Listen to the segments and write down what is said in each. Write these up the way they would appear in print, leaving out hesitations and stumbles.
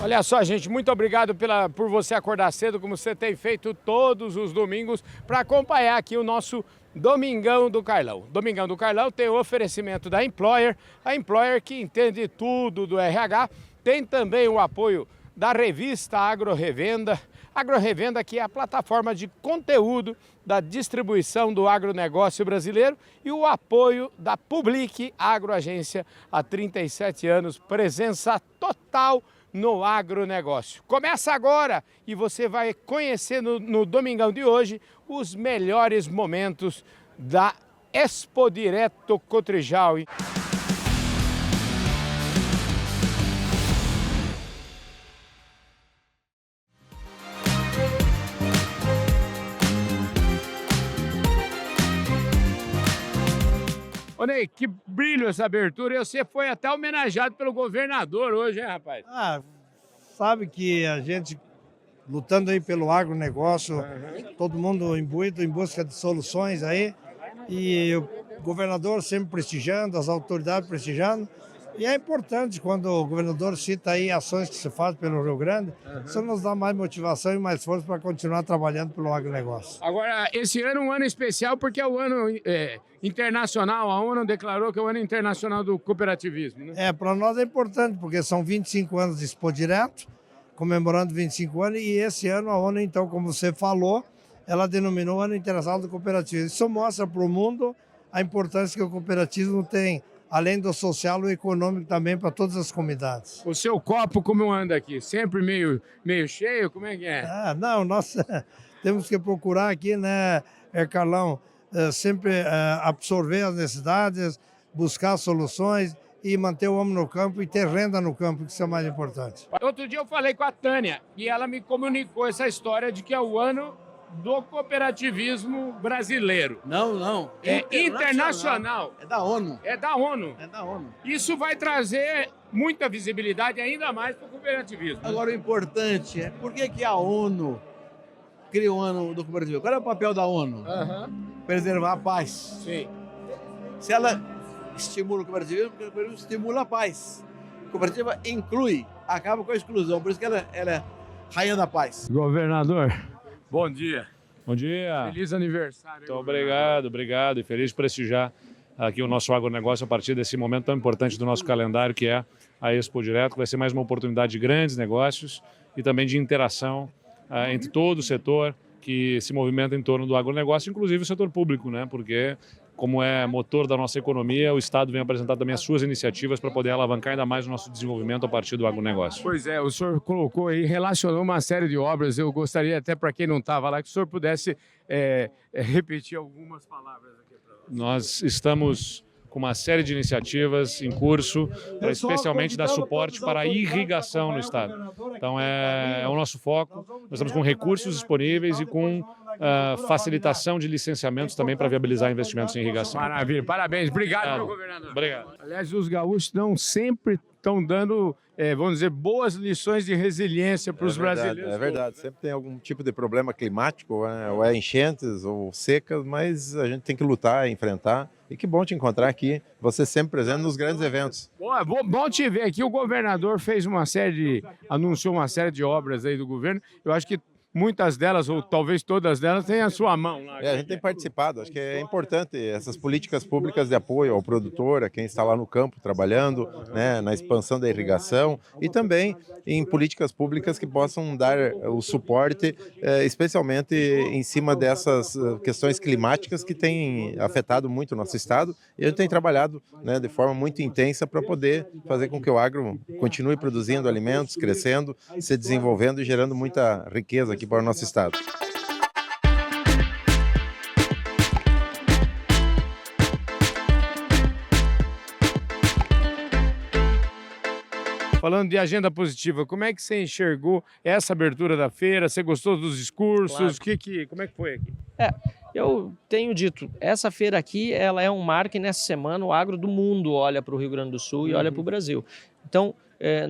Olha só, gente, muito obrigado por você acordar cedo, como você tem feito todos os domingos, para acompanhar aqui o nosso Domingão do Carlão. Domingão do Carlão tem o oferecimento da Employer, a Employer que entende tudo do RH, tem também o apoio da revista AgroRevenda, AgroRevenda que é a plataforma de conteúdo da distribuição do agronegócio brasileiro e o apoio da Public Agroagência há 37 anos, presença total no agronegócio. Começa agora e você vai conhecer no Domingão de hoje os melhores momentos da Expo Direto Cotrijal. Ô Ney, que brilho essa abertura, e você foi até homenageado pelo governador hoje, hein, rapaz? Sabe que a gente lutando aí pelo agronegócio, todo mundo imbuído em busca de soluções aí, e o governador sempre prestigiando, as autoridades prestigiando, e é importante quando o governador cita aí ações que se fazem pelo Rio Grande, isso nos dá mais motivação e mais força para continuar trabalhando pelo agronegócio. Agora, esse ano é um ano especial porque é o ano internacional, a ONU declarou que é o ano internacional do cooperativismo, né? Para nós é importante, porque são 25 anos de Expo Direto, comemorando 25 anos, e esse ano a ONU, então, como você falou, ela denominou o Ano Internacional do Cooperativismo. Isso mostra para o mundo a importância que o cooperativismo tem, além do social e econômico também para todas as comunidades. O seu copo como anda aqui? Sempre meio cheio? Como é que é? Não, nós temos que procurar aqui, né, Carlão, sempre absorver as necessidades, buscar soluções e manter o homem no campo e ter renda no campo, que isso é o mais importante. Outro dia eu falei com a Tânia e ela me comunicou essa história de que é o ano do cooperativismo brasileiro. Não. É internacional. É da ONU. É da ONU. É da ONU. Isso vai trazer muita visibilidade ainda mais para o cooperativismo. Agora, o importante é por que a ONU cria o ano do cooperativismo? Qual é o papel da ONU? Preservar a paz. Sim. Se ela estimula o cooperativismo, porque o cooperativismo estimula a paz. A cooperativa inclui, acaba com a exclusão. Por isso que ela é rainha da paz. Governador, bom dia. Bom dia. Feliz aniversário. Então, obrigado. E feliz de prestigiar aqui o nosso agronegócio a partir desse momento tão importante do nosso calendário, que é a Expo Direto, que vai ser mais uma oportunidade de grandes negócios e também de interação entre todo o setor que se movimenta em torno do agronegócio, inclusive o setor público, né? Porque, como é motor da nossa economia, o Estado vem apresentar também as suas iniciativas para poder alavancar ainda mais o nosso desenvolvimento a partir do agronegócio. Pois é, o senhor colocou aí, relacionou uma série de obras. Eu gostaria, até para quem não estava lá, que o senhor pudesse repetir algumas palavras aqui para nós. Nós estamos com uma série de iniciativas em curso, especialmente dar suporte para a irrigação no Estado. Então, é o nosso foco. Nós estamos com recursos disponíveis e com facilitação de licenciamentos também para viabilizar investimentos em irrigação. Maravilha, parabéns. Obrigado, meu governador. Obrigado. Aliás, os gaúchos sempre estão dando, vamos dizer, boas lições de resiliência para os brasileiros. É verdade, sempre tem algum tipo de problema climático, né? Ou é enchentes ou secas, mas a gente tem que lutar, enfrentar. E que bom te encontrar aqui, você sempre presente nos grandes eventos. Bom te ver aqui. O governador anunciou uma série de obras aí do governo. Eu acho que muitas delas, ou talvez todas delas, têm a sua mão lá. A gente tem participado, acho que é importante essas políticas públicas de apoio ao produtor, a quem está lá no campo trabalhando, né, na expansão da irrigação e também em políticas públicas que possam dar o suporte, especialmente em cima dessas questões climáticas que têm afetado muito o nosso estado, e a gente tem trabalhado, né, de forma muito intensa para poder fazer com que o agro continue produzindo alimentos, crescendo, se desenvolvendo e gerando muita riqueza aqui para o nosso estado. Falando de agenda positiva, como é que você enxergou essa abertura da feira? Você gostou dos discursos? Claro. Como é que foi aqui? Eu tenho dito, essa feira aqui ela é um marco e nessa semana o agro do mundo olha para o Rio Grande do Sul e olha para o Brasil. Então,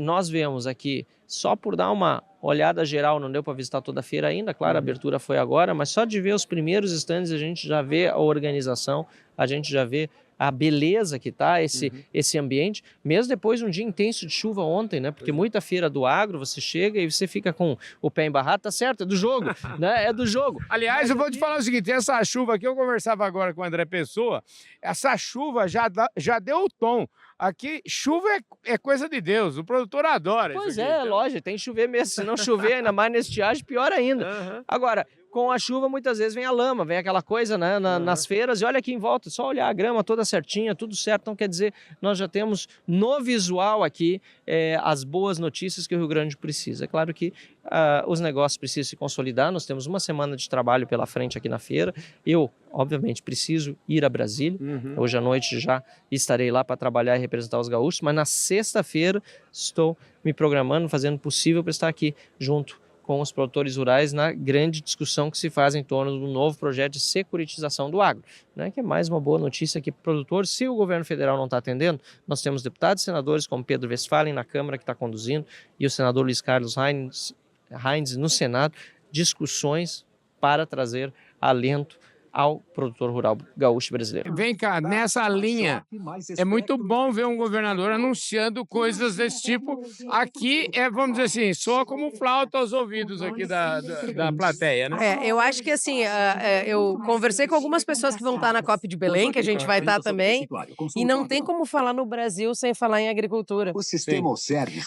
nós vemos aqui, só por dar uma olhada geral, não deu para visitar toda a feira ainda, claro, a abertura foi agora, mas só de ver os primeiros estandes a gente já vê a organização, a gente já vê a beleza que está esse ambiente, mesmo depois de um dia intenso de chuva ontem, né? Porque muita feira do agro, você chega e você fica com o pé embarrado, tá certo, é do jogo, né? É do jogo. Aliás, eu vou te falar o seguinte, essa chuva aqui, eu conversava agora com o André Pessoa, essa chuva já deu o tom. Aqui, chuva é coisa de Deus, o produtor adora Pois isso aqui. é, lógico, tem que chover mesmo, se não chover, ainda mais nesse estiagem, pior ainda. Agora, com a chuva, muitas vezes vem a lama, vem aquela coisa, né, nas feiras, e olha aqui em volta, só olhar a grama toda certinha, tudo certo. Então, quer dizer, nós já temos no visual aqui as boas notícias que o Rio Grande precisa. É claro que os negócios precisam se consolidar, nós temos uma semana de trabalho pela frente aqui na feira. Eu, obviamente, preciso ir a Brasília. Hoje à noite já estarei lá para trabalhar e representar os gaúchos, mas na sexta-feira estou me programando, fazendo o possível para estar aqui junto com os produtores rurais na grande discussão que se faz em torno do novo projeto de securitização do agro, né? Que é mais uma boa notícia aqui para o produtor. Se o governo federal não está atendendo, nós temos deputados e senadores como Pedro Westphalen na Câmara que está conduzindo e o senador Luiz Carlos Heinz no Senado, discussões para trazer alento ao produtor rural gaúcho brasileiro. Vem cá, nessa linha, é muito bom ver um governador anunciando coisas desse tipo. Aqui vamos dizer assim, soa como flauta aos ouvidos aqui da plateia, né? Eu acho que assim, eu conversei com algumas pessoas que vão estar na COP de Belém, que a gente vai estar também, e não tem como falar no Brasil sem falar em agricultura.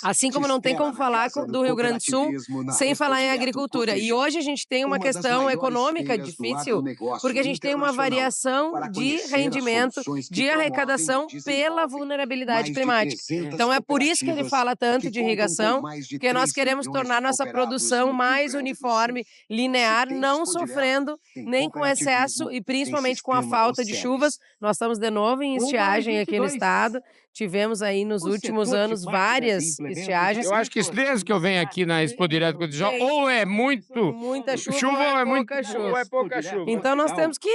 Assim como não tem como falar do Rio Grande do Sul sem falar em agricultura. E hoje a gente tem uma questão econômica difícil, porque a gente tem uma variação de rendimento, de arrecadação pela vulnerabilidade climática. Então é por isso que ele fala tanto de irrigação, porque nós queremos tornar nossa produção mais uniforme, linear, não sofrendo nem com excesso e principalmente com a falta de chuvas. Nós estamos de novo em estiagem aqui no estado. Tivemos aí nos últimos anos várias estiagens. Eu acho que desde que eu venho aqui na Expo Direto com o Dijó, ou é muita chuva ou é pouca chuva. Então nós temos que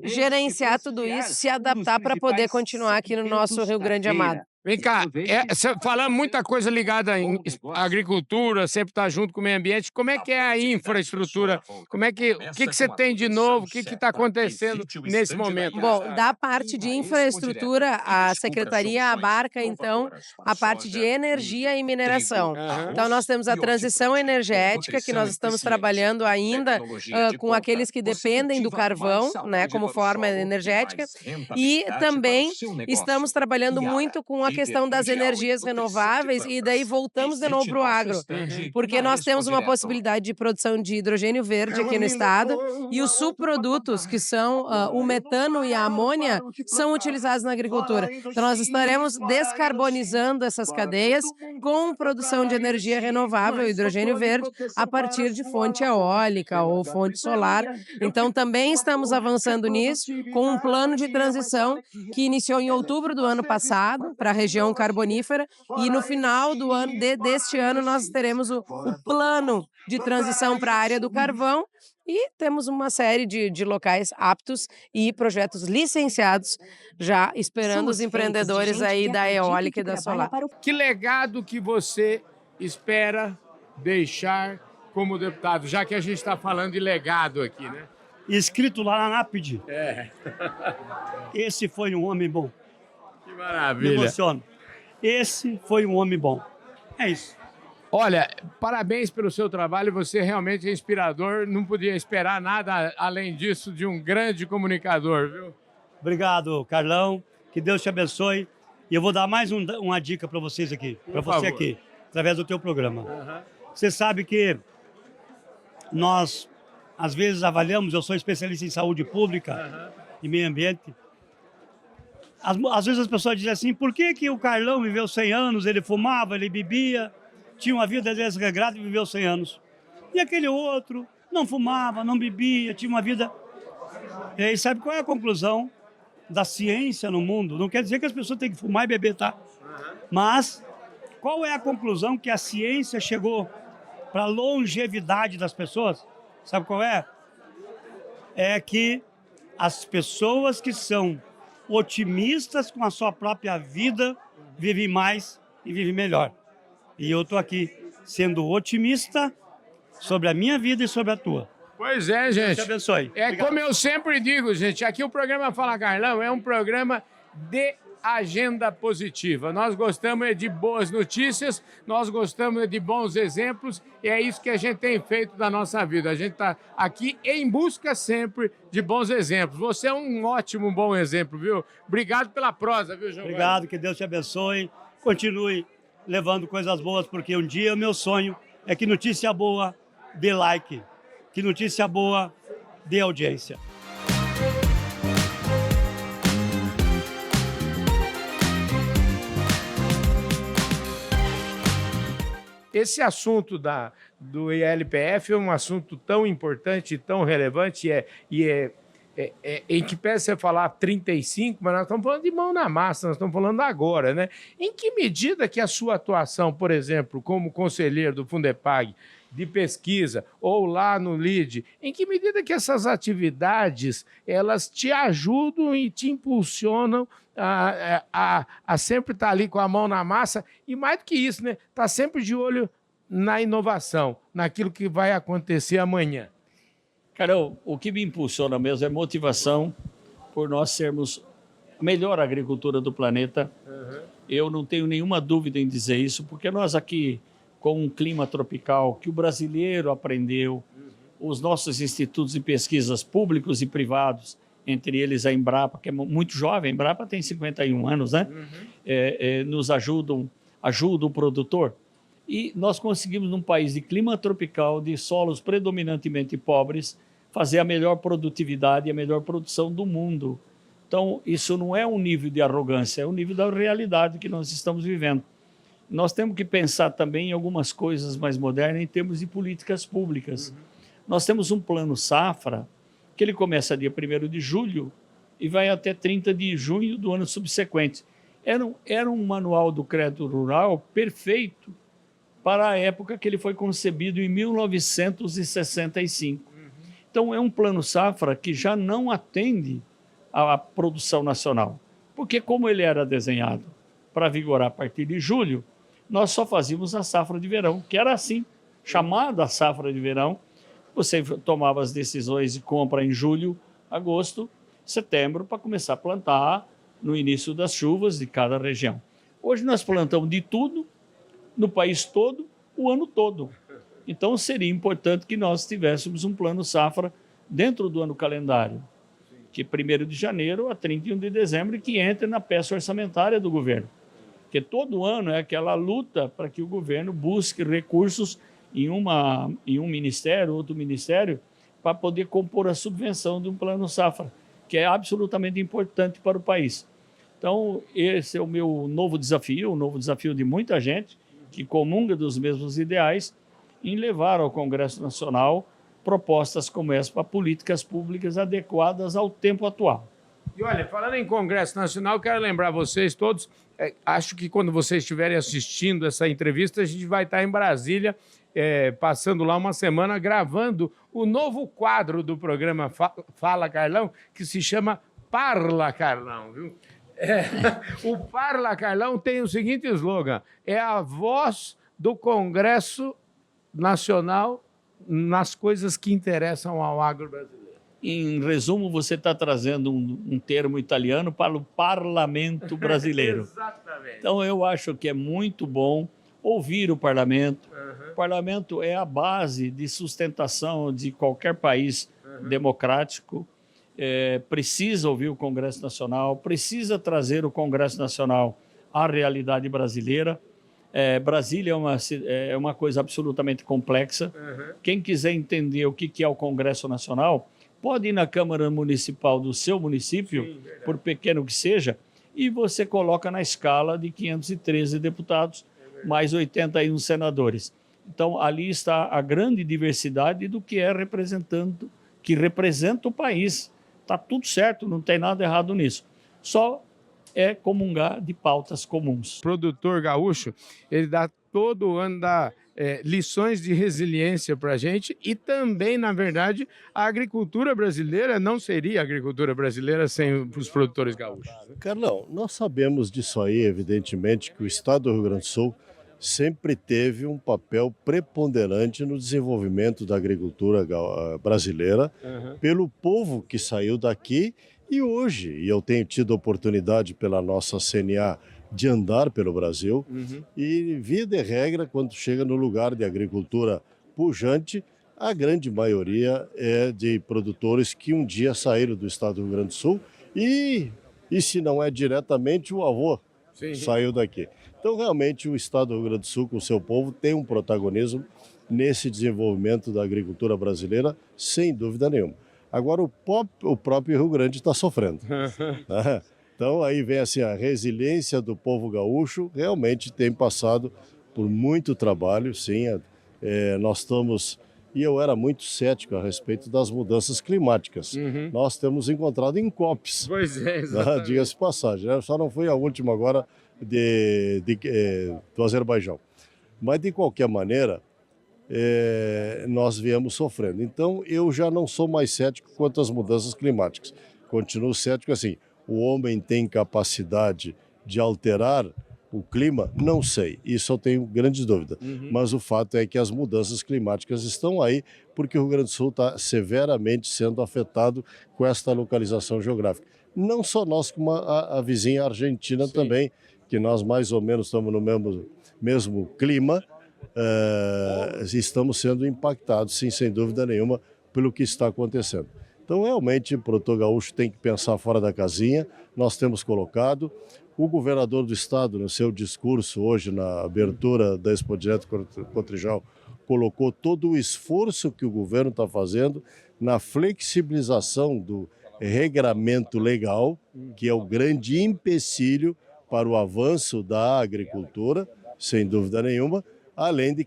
gerenciar tudo isso, se adaptar para poder continuar aqui no nosso Rio Grande amado. Vem cá, falando muita coisa ligada em agricultura, sempre está junto com o meio ambiente. Como é que é a infraestrutura? O que você tem de novo? O que está acontecendo nesse momento? Bom, da parte de infraestrutura, a secretaria abarca, então, a parte de energia e mineração. Então, nós temos a transição energética, que nós estamos trabalhando ainda com aqueles que dependem do carvão, né, como forma energética, e também estamos trabalhando muito com a questão das energias renováveis, e daí voltamos de novo para o agro, porque nós temos uma possibilidade de produção de hidrogênio verde aqui no estado, e os subprodutos, que são o metano e a amônia, são utilizados na agricultura. Então nós estaremos descarbonizando essas cadeias com produção de energia renovável, hidrogênio verde, a partir de fonte eólica ou fonte solar. Então também estamos avançando nisso, com um plano de transição que iniciou em outubro do ano passado, para a região carbonífera, e no final do ano deste ano nós teremos o plano de transição para a área do carvão, e temos uma série de locais aptos e projetos licenciados já esperando os empreendedores aí da eólica e da solar. Que legado que você espera deixar como deputado, já que a gente está falando de legado aqui, né? Escrito lá na lápide. Esse foi um homem bom. Que maravilha. Me emociono. Esse foi um homem bom. É isso. Olha, parabéns pelo seu trabalho, você realmente é inspirador, não podia esperar nada além disso de um grande comunicador, viu? Obrigado, Carlão, que Deus te abençoe. E eu vou dar mais uma dica para vocês aqui, para você aqui, através do teu programa. Você sabe que nós, às vezes, avaliamos, eu sou especialista em saúde pública e meio ambiente. Às vezes as pessoas dizem assim, por que o Carlão viveu 100 anos, ele fumava, ele bebia, tinha uma vida desregrada e viveu 100 anos. E aquele outro não fumava, não bebia, tinha uma vida... E sabe qual é a conclusão da ciência no mundo? Não quer dizer que as pessoas têm que fumar e beber, tá? Mas qual é a conclusão que a ciência chegou para a longevidade das pessoas? Sabe qual é? É que as pessoas que são otimistas com a sua própria vida vivem mais e vivem melhor. E eu estou aqui sendo otimista sobre a minha vida e sobre a tua. Pois é, gente. Deus te abençoe. Obrigado. Como eu sempre digo, gente, aqui o programa Fala Carlão é um programa de agenda positiva. Nós gostamos de boas notícias, nós gostamos de bons exemplos e é isso que a gente tem feito da nossa vida. A gente está aqui em busca sempre de bons exemplos. Você é um ótimo, bom exemplo, viu? Obrigado pela prosa, viu, João? Obrigado, que Deus te abençoe. Continue levando coisas boas, porque um dia o meu sonho é que notícia boa dê like, que notícia boa dê audiência. Esse assunto do ILPF é um assunto tão importante, tão relevante, em que pese você falar 35, mas nós estamos falando de mão na massa, nós estamos falando agora, né? Em que medida que a sua atuação, por exemplo, como conselheiro do Fundepag, de pesquisa, ou lá no LIDE, em que medida que essas atividades, elas te ajudam e te impulsionam a sempre estar ali com a mão na massa, e mais do que isso, né? Estar sempre de olho na inovação, naquilo que vai acontecer amanhã. Carol, o que me impulsiona mesmo é motivação por nós sermos a melhor agricultura do planeta. Eu não tenho nenhuma dúvida em dizer isso, porque nós aqui, com um clima tropical que o brasileiro aprendeu, os nossos institutos de pesquisas públicos e privados, entre eles a Embrapa, que é muito jovem, a Embrapa tem 51 anos, né? Nos ajudam o produtor. E nós conseguimos, num país de clima tropical, de solos predominantemente pobres, fazer a melhor produtividade e a melhor produção do mundo. Então, isso não é um nível de arrogância, é um nível da realidade que nós estamos vivendo. Nós temos que pensar também em algumas coisas mais modernas em termos de políticas públicas. Nós temos um plano safra, que ele começa dia 1º de julho e vai até 30 de junho do ano subsequente. Era um manual do crédito rural perfeito para a época que ele foi concebido, em 1965. Então, é um plano safra que já não atende à produção nacional, porque como ele era desenhado para vigorar a partir de julho, nós só fazíamos a safra de verão, que era assim, chamada safra de verão. Você tomava as decisões de compra em julho, agosto, setembro, para começar a plantar no início das chuvas de cada região. Hoje nós plantamos de tudo, no país todo, o ano todo. Então seria importante que nós tivéssemos um plano safra dentro do ano calendário, que 1º de janeiro a 31 de dezembro, que entre na peça orçamentária do governo. Porque todo ano é aquela luta para que o governo busque recursos em um ministério, outro ministério, para poder compor a subvenção de um plano safra, que é absolutamente importante para o país. Então, esse é o meu novo desafio, o novo desafio de muita gente que comunga dos mesmos ideais, em levar ao Congresso Nacional propostas como essa para políticas públicas adequadas ao tempo atual. E olha, falando em Congresso Nacional, quero lembrar vocês todos, acho que quando vocês estiverem assistindo essa entrevista, a gente vai estar em Brasília, passando lá uma semana, gravando o novo quadro do programa Fala Carlão, que se chama Parla Carlão, viu? O Parla Carlão tem o seguinte slogan: é a voz do Congresso Nacional nas coisas que interessam ao agro brasileiro. Em resumo, você está trazendo um termo italiano para o parlamento brasileiro. Exatamente. Então, eu acho que é muito bom ouvir o parlamento. O parlamento é a base de sustentação de qualquer país democrático. Precisa ouvir o Congresso Nacional, precisa trazer o Congresso Nacional à realidade brasileira. Brasília é uma coisa absolutamente complexa. Quem quiser entender o que é o Congresso Nacional, pode ir na Câmara Municipal do seu município, por pequeno que seja, e você coloca na escala de 513 deputados, mais 81 senadores. Então, ali está a grande diversidade do que que representa o país. Está tudo certo, não tem nada errado nisso. Só é comungar de pautas comuns. O produtor gaúcho, ele dá todo ano lições de resiliência para a gente e também, na verdade, a agricultura brasileira não seria a agricultura brasileira sem os produtores gaúchos. Carlão, nós sabemos disso aí, evidentemente, que o estado do Rio Grande do Sul sempre teve um papel preponderante no desenvolvimento da agricultura brasileira, pelo povo que saiu daqui E hoje, e eu tenho tido a oportunidade pela nossa CNA de andar pelo Brasil, e via de regra, quando chega no lugar de agricultura pujante, a grande maioria é de produtores que um dia saíram do estado do Rio Grande do Sul e se não é diretamente, o avô saiu daqui. Então, realmente, o estado do Rio Grande do Sul, com o seu povo, tem um protagonismo nesse desenvolvimento da agricultura brasileira, sem dúvida nenhuma. Agora, o próprio Rio Grande está sofrendo. Né? Então, aí vem assim, a resiliência do povo gaúcho, realmente tem passado por muito trabalho, sim. Nós estamos... E eu era muito cético a respeito das mudanças climáticas. Nós temos encontrado em COPs. Pois é, Né? Diga-se de passagem. Né? Só não foi a última agora do Azerbaijão. Mas, de qualquer maneira, nós viemos sofrendo. Então, eu já não sou mais cético quanto às mudanças climáticas. Continuo cético assim, o homem tem capacidade de alterar o clima? Não sei, isso eu tenho grandes dúvidas. Mas o fato é que as mudanças climáticas estão aí, porque o Rio Grande do Sul está severamente sendo afetado com esta localização geográfica. Não só nós, como a vizinha Argentina também, que nós mais ou menos estamos no mesmo clima, estamos sendo impactados, sim, sem dúvida nenhuma, pelo que está acontecendo. Então, realmente, o produtor gaúcho tem que pensar fora da casinha, nós temos colocado. O governador do estado, no seu discurso hoje, na abertura da Expo Direto Cotrijal, colocou todo o esforço que o governo está fazendo na flexibilização do regramento legal, que é o grande empecilho para o avanço da agricultura, sem dúvida nenhuma, além de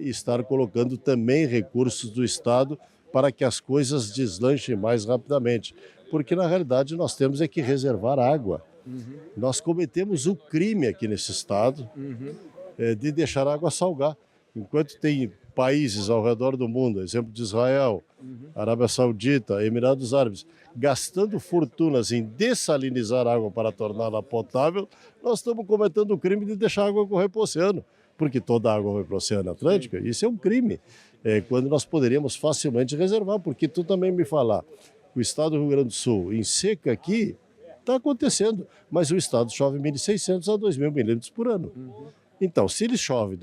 estar colocando também recursos do estado para que as coisas deslanchem mais rapidamente. Porque, na realidade, nós temos que reservar água. Nós cometemos o crime aqui nesse estado de deixar a água salgar. Enquanto tem países ao redor do mundo, exemplo de Israel, Arábia Saudita, Emirados Árabes, gastando fortunas em dessalinizar a água para torná-la potável, nós estamos cometendo o crime de deixar a água correr para o oceano. Porque toda a água vai para o Oceano Atlântico, isso é um crime. Quando nós poderíamos facilmente reservar, porque tu também me falar, o estado do Rio Grande do Sul, em seca aqui, está acontecendo, mas o estado chove 1.600 a 2.000 milímetros por ano. Então, se ele chove,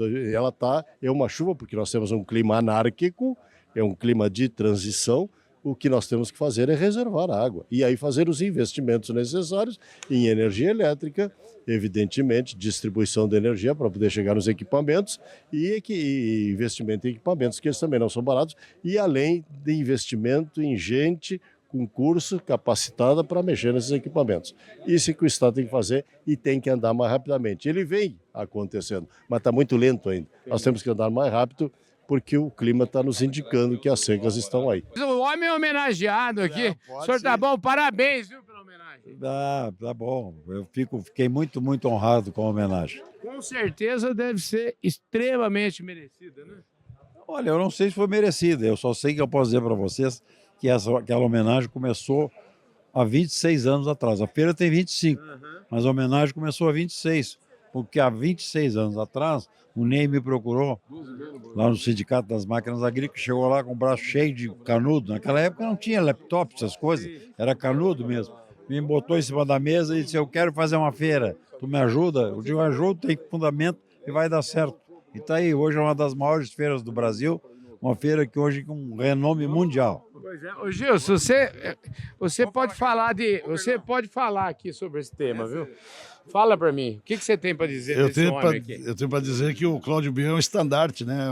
é uma chuva, porque nós temos um clima anárquico, é um clima de transição, o que nós temos que fazer é reservar a água. E aí fazer os investimentos necessários em energia elétrica, evidentemente, distribuição de energia para poder chegar nos equipamentos e investimento em equipamentos, que eles também não são baratos, e além de investimento em gente com curso capacitada para mexer nesses equipamentos. Isso que o Estado tem que fazer e tem que andar mais rapidamente. Ele vem acontecendo, mas está muito lento ainda. Nós temos que andar mais rápido porque o clima está nos indicando que as secas estão aí. O homem é homenageado aqui. O senhor tá bom? Parabéns, viu, pela homenagem. Tá bom. Eu fiquei muito, muito honrado com a homenagem. Com certeza deve ser extremamente merecida, né? Olha, eu não sei se foi merecida. Eu só sei que eu posso dizer para vocês que aquela homenagem começou há 26 anos atrás. A feira tem 25, mas a homenagem começou há 26. Porque há 26 anos atrás, o Ney me procurou lá no Sindicato das Máquinas Agrícolas, chegou lá com o braço cheio de canudo. Naquela época não tinha laptop, essas coisas, era canudo mesmo. Me botou em cima da mesa e disse, eu quero fazer uma feira, tu me ajuda? Eu digo, ajudo, tem fundamento e vai dar certo. E está aí, hoje é uma das maiores feiras do Brasil, uma feira que hoje com um renome mundial. Pois é. Ô Gilson, você pode falar aqui sobre esse tema, viu? Fala para mim, o que você tem para dizer desse homem aqui? Eu tenho para dizer que o Cláudio Biel é um estandarte, né?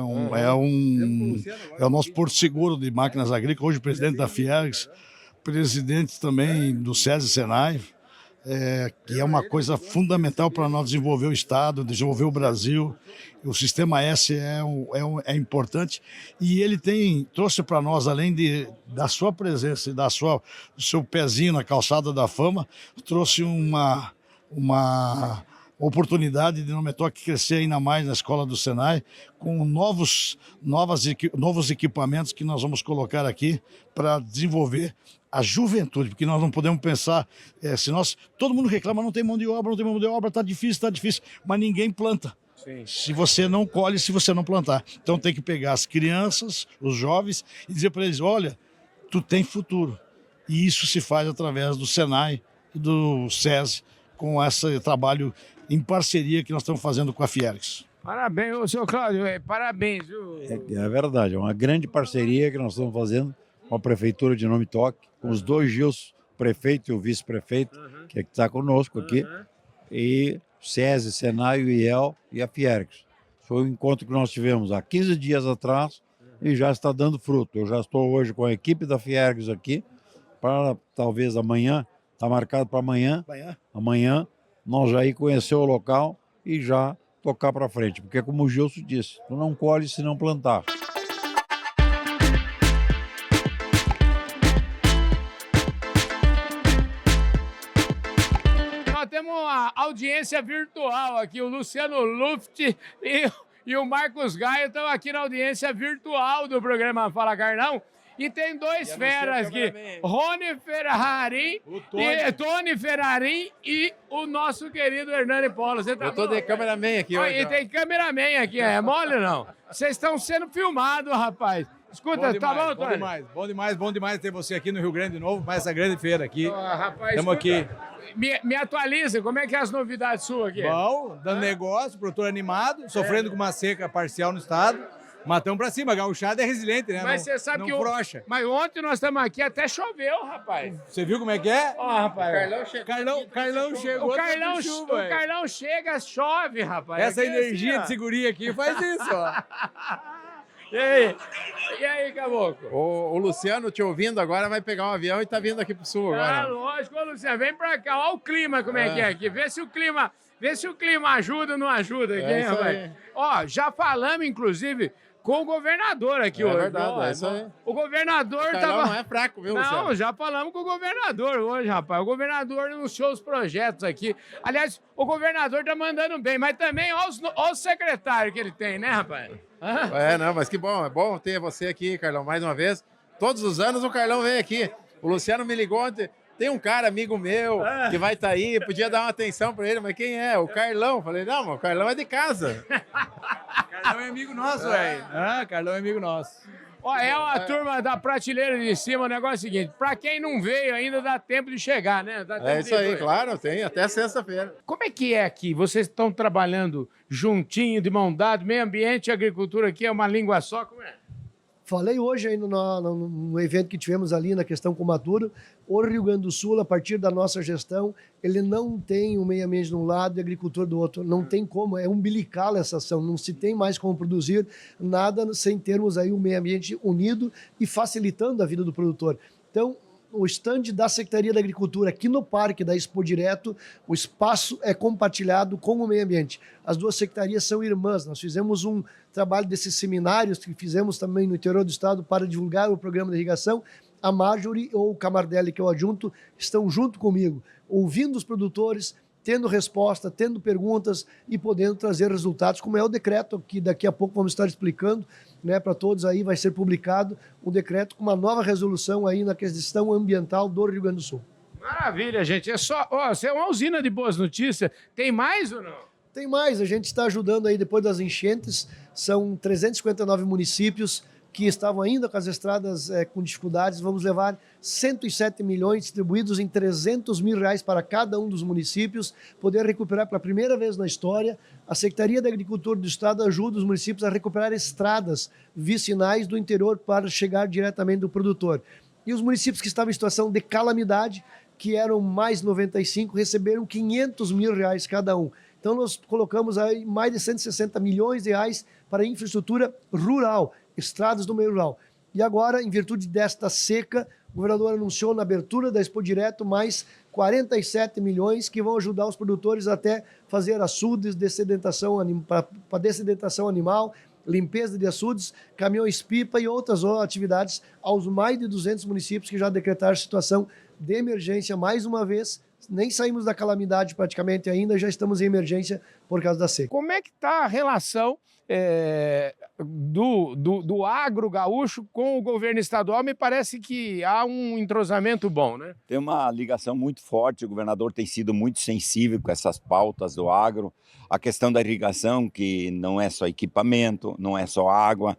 É o nosso porto seguro de máquinas agrícolas, hoje presidente da Fiergs, presidente também do SESI Senai, que é uma coisa fundamental para nós desenvolver o Estado, desenvolver o Brasil. O Sistema S é importante e ele trouxe para nós, além da sua presença e do seu pezinho na calçada da fama, trouxe uma oportunidade de Nometoc crescer ainda mais na escola do Senai, com novos equipamentos que nós vamos colocar aqui para desenvolver a juventude, porque nós não podemos pensar, todo mundo reclama, não tem mão de obra, está difícil, mas ninguém planta. Sim. Se você não colhe, se você não plantar. Então tem que pegar as crianças, os jovens, e dizer para eles, olha, tu tem futuro. E isso se faz através do Senai e do SESI, com esse trabalho em parceria que nós estamos fazendo com a Fiergs. Parabéns, ô, seu Cláudio, parabéns. Viu? É verdade, é uma grande parceria que nós estamos fazendo com a Prefeitura de Nome Toque, com os dois Gils, o prefeito e o vice-prefeito, que está conosco aqui, e SESI, Senai, o IEL e a Fiergs. Foi um encontro que nós tivemos há 15 dias atrás e já está dando fruto. Eu já estou hoje com a equipe da Fiergs aqui, para talvez amanhã, está marcado para amanhã, nós já ir conhecer o local e já tocar para frente, porque como o Gilson disse, tu não colhe se não plantar. Nós temos uma audiência virtual aqui, o Luciano Luft e o Marcos Gaia estão aqui na audiência virtual do programa Fala Carlão. E tem dois feras aqui, Rony Ferrarin, Tony Ferrarin e o nosso querido Hernani Polo. Você tá Eu tô de cameraman aqui hoje. E tem cameraman aqui, é mole ou não? Vocês estão sendo filmados, rapaz. Escuta, tá bom, Tony? Bom demais ter você aqui no Rio Grande de novo, mais essa grande feira aqui. Rapaz, estamos aqui. Me atualiza, como é que é as novidades suas aqui? Bom, dando negócio, produtor animado, sofrendo com uma seca parcial no estado. Matamos pra cima, a gauchada é resiliente, né? Mas você sabe que frouxa. Mas ontem nós estamos aqui, até choveu, rapaz. Você viu como é que é? Ó, rapaz. Carlão chegou. O Carlão chega, chove, rapaz. Essa aqui energia assim, de seguria aqui faz isso, ó. E aí, Caboclo? O Luciano te ouvindo agora vai pegar um avião e tá vindo aqui pro sul agora. Lógico, ô, Luciano, vem pra cá. Olha o clima, como é que é aqui. Vê se o clima ajuda ou não ajuda aqui, hein, rapaz? Aí. Ó, já falamos, inclusive, com o governador aqui hoje. É verdade, é isso aí. O governador não é fraco, viu, Luciano? Não, já falamos com o governador hoje, rapaz. O governador anunciou os projetos aqui. Aliás, o governador tá mandando bem, mas também olha os secretários que ele tem, né, rapaz? Não, mas que bom. É bom ter você aqui, Carlão, mais uma vez. Todos os anos o Carlão vem aqui. O Luciano me ligou ontem. Tem um cara, amigo meu, que vai estar aí, podia dar uma atenção para ele, mas quem é? O Carlão. Falei, não, mas o Carlão é de casa. Carlão é amigo nosso, velho. Carlão é amigo nosso. Ó, é uma turma da prateleira de cima, o negócio é o seguinte, pra quem não veio ainda dá tempo de chegar, né? É isso aí, claro, tem até sexta-feira. Como é que é aqui? Vocês estão trabalhando juntinho, de mão dada, meio ambiente e agricultura aqui é uma língua só, como é? Falei hoje aí no evento que tivemos ali na questão com o Maduro, o Rio Grande do Sul, a partir da nossa gestão, ele não tem o meio ambiente de um lado e a agricultura do outro. Não tem como, é umbilical essa ação. Não se tem mais como produzir nada sem termos aí o meio ambiente unido e facilitando a vida do produtor. Então, o estande da Secretaria da Agricultura aqui no Parque da Expo Direto, o espaço é compartilhado com o meio ambiente. As duas secretarias são irmãs. Nós fizemos um trabalho desses seminários que fizemos também no interior do estado para divulgar o programa de irrigação. A Marjorie ou o Camardelli, que é o adjunto, estão junto comigo, ouvindo os produtores, tendo resposta, tendo perguntas e podendo trazer resultados, como é o decreto que daqui a pouco vamos estar explicando, né, para todos aí, vai ser publicado um decreto com uma nova resolução aí na questão ambiental do Rio Grande do Sul. Maravilha, gente. É só, você é uma usina de boas notícias. Tem mais ou não? Tem mais, a gente está ajudando aí depois das enchentes, são 359 municípios que estavam ainda com as estradas com dificuldades. Vamos levar 107 milhões distribuídos em 300 mil reais para cada um dos municípios, poder recuperar pela primeira vez na história. A Secretaria da Agricultura do Estado ajuda os municípios a recuperar estradas vicinais do interior para chegar diretamente do produtor. E os municípios que estavam em situação de calamidade, que eram mais 95, receberam 500 mil reais cada um. Então nós colocamos aí mais de 160 milhões de reais para infraestrutura rural, estradas do meio rural. E agora, em virtude desta seca, o governador anunciou na abertura da Expo Direto mais 47 milhões que vão ajudar os produtores até fazer açudes, para dessedentação animal, limpeza de açudes, caminhões-pipa e outras atividades aos mais de 200 municípios que já decretaram situação de emergência mais uma vez. Nem saímos da calamidade praticamente ainda, já estamos em emergência por causa da seca. Como é que está a relação do agro gaúcho com o governo estadual? Me parece que há um entrosamento bom, né? Tem uma ligação muito forte, o governador tem sido muito sensível com essas pautas do agro. A questão da irrigação, que não é só equipamento, não é só água,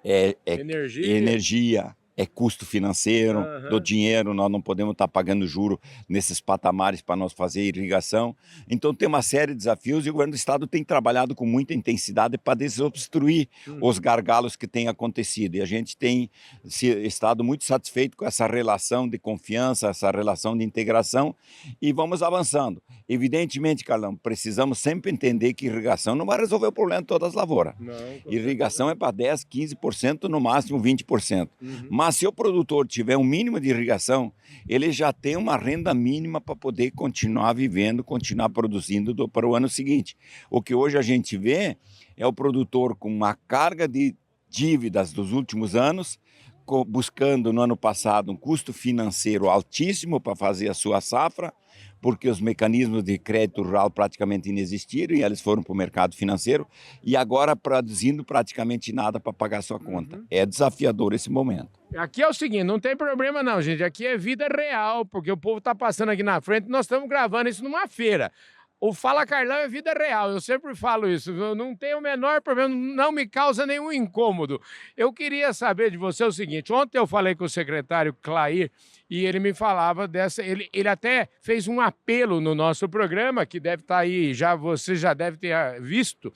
é energia, é custo financeiro do dinheiro, nós não podemos estar pagando juro nesses patamares para nós fazer irrigação. Então tem uma série de desafios e o governo do estado tem trabalhado com muita intensidade para desobstruir os gargalos que têm acontecido. E a gente tem estado muito satisfeito com essa relação de confiança, essa relação de integração e vamos avançando. Evidentemente, Carlão, precisamos sempre entender que irrigação não vai resolver o problema de todas as lavouras. Irrigação é para 10%, 15%, no máximo 20%. Mas se o produtor tiver um mínimo de irrigação, ele já tem uma renda mínima para poder continuar vivendo, continuar produzindo para o ano seguinte. O que hoje a gente vê é o produtor com uma carga de dívidas dos últimos anos, buscando no ano passado um custo financeiro altíssimo para fazer a sua safra, porque os mecanismos de crédito rural praticamente inexistiram e eles foram para o mercado financeiro e agora produzindo praticamente nada para pagar sua conta. É desafiador esse momento. Aqui é o seguinte, não tem problema não, gente. Aqui é vida real, porque o povo está passando aqui na frente e nós estamos gravando isso numa feira. O Fala Carlão é vida real, eu sempre falo isso, eu não tenho o menor problema, não me causa nenhum incômodo. Eu queria saber de você o seguinte, ontem eu falei com o secretário Clair e ele me falava dessa, ele até fez um apelo no nosso programa, que deve estar aí, você já deve ter visto,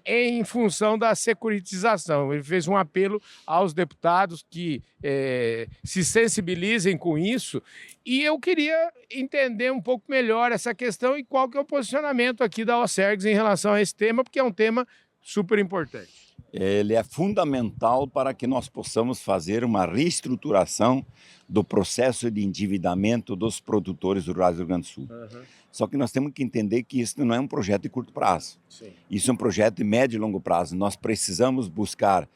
em função da securitização. Ele fez um apelo aos deputados que se sensibilizem com isso e eu queria entender um pouco melhor essa questão e qual que é o posicionamento aqui da Osergs em relação a esse tema, porque é um tema super importante. Ele é fundamental para que nós possamos fazer uma reestruturação do processo de endividamento dos produtores rurais do Rio Grande do Sul. Só que nós temos que entender que isso não é um projeto de curto prazo. Isso é um projeto de médio e longo prazo. Nós precisamos buscar,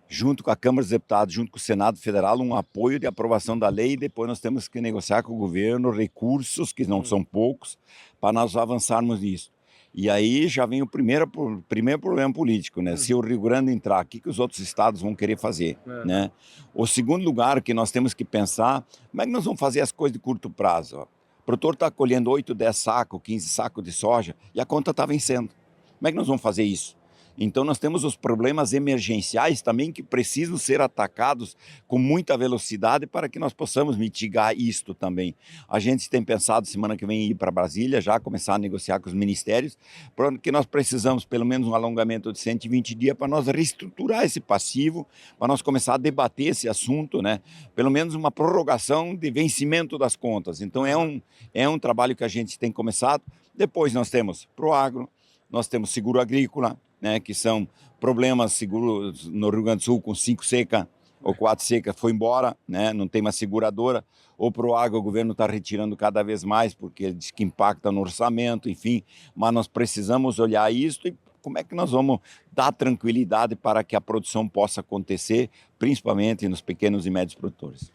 junto com a Câmara dos Deputados, junto com o Senado Federal, um apoio de aprovação da lei e depois nós temos que negociar com o governo recursos, que não são poucos, para nós avançarmos nisso. E aí já vem o primeiro problema político, né? Se o Rio Grande entrar, o que os outros estados vão querer fazer, né? O segundo lugar que nós temos que pensar, como é que nós vamos fazer as coisas de curto prazo? O produtor está colhendo 8, 10 sacos, 15 sacos de soja e a conta está vencendo. Como é que nós vamos fazer isso? Então nós temos os problemas emergenciais também que precisam ser atacados com muita velocidade para que nós possamos mitigar isto também. A gente tem pensado semana que vem ir para Brasília, já começar a negociar com os ministérios, porque nós precisamos pelo menos um alongamento de 120 dias para nós reestruturar esse passivo, para nós começar a debater esse assunto, né? Pelo menos uma prorrogação de vencimento das contas. Então é um trabalho que a gente tem começado. Depois nós temos Proagro, nós temos seguro agrícola, né, que são problemas seguros no Rio Grande do Sul com 5 secas ou 4 secas, foi embora, né, não tem uma seguradora. O Proagro o governo está retirando cada vez mais porque ele diz que impacta no orçamento, enfim, mas nós precisamos olhar isso e como é que nós vamos dar tranquilidade para que a produção possa acontecer, principalmente nos pequenos e médios produtores.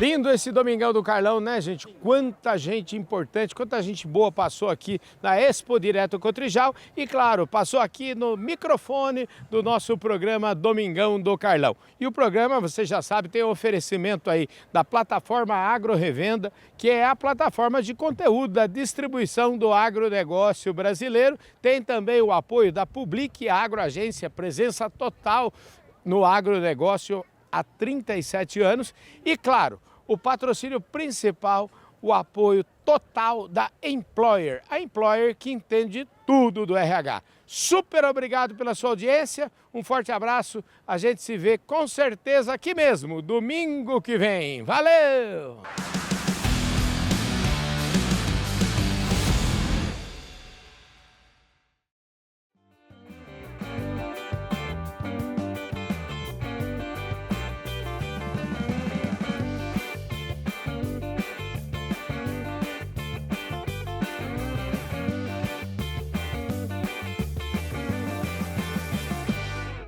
Lindo esse Domingão do Carlão, né, gente? Quanta gente importante, quanta gente boa passou aqui na Expo Direto Cotrijal e, claro, passou aqui no microfone do nosso programa Domingão do Carlão. E o programa, você já sabe, tem um oferecimento aí da plataforma Agro Revenda, que é a plataforma de conteúdo da distribuição do agronegócio brasileiro. Tem também o apoio da Public Agro Agência, presença total no agronegócio há 37 anos e, claro, o patrocínio principal, o apoio total da Employer, a Employer que entende tudo do RH. Super obrigado pela sua audiência, um forte abraço, a gente se vê com certeza aqui mesmo, domingo que vem. Valeu!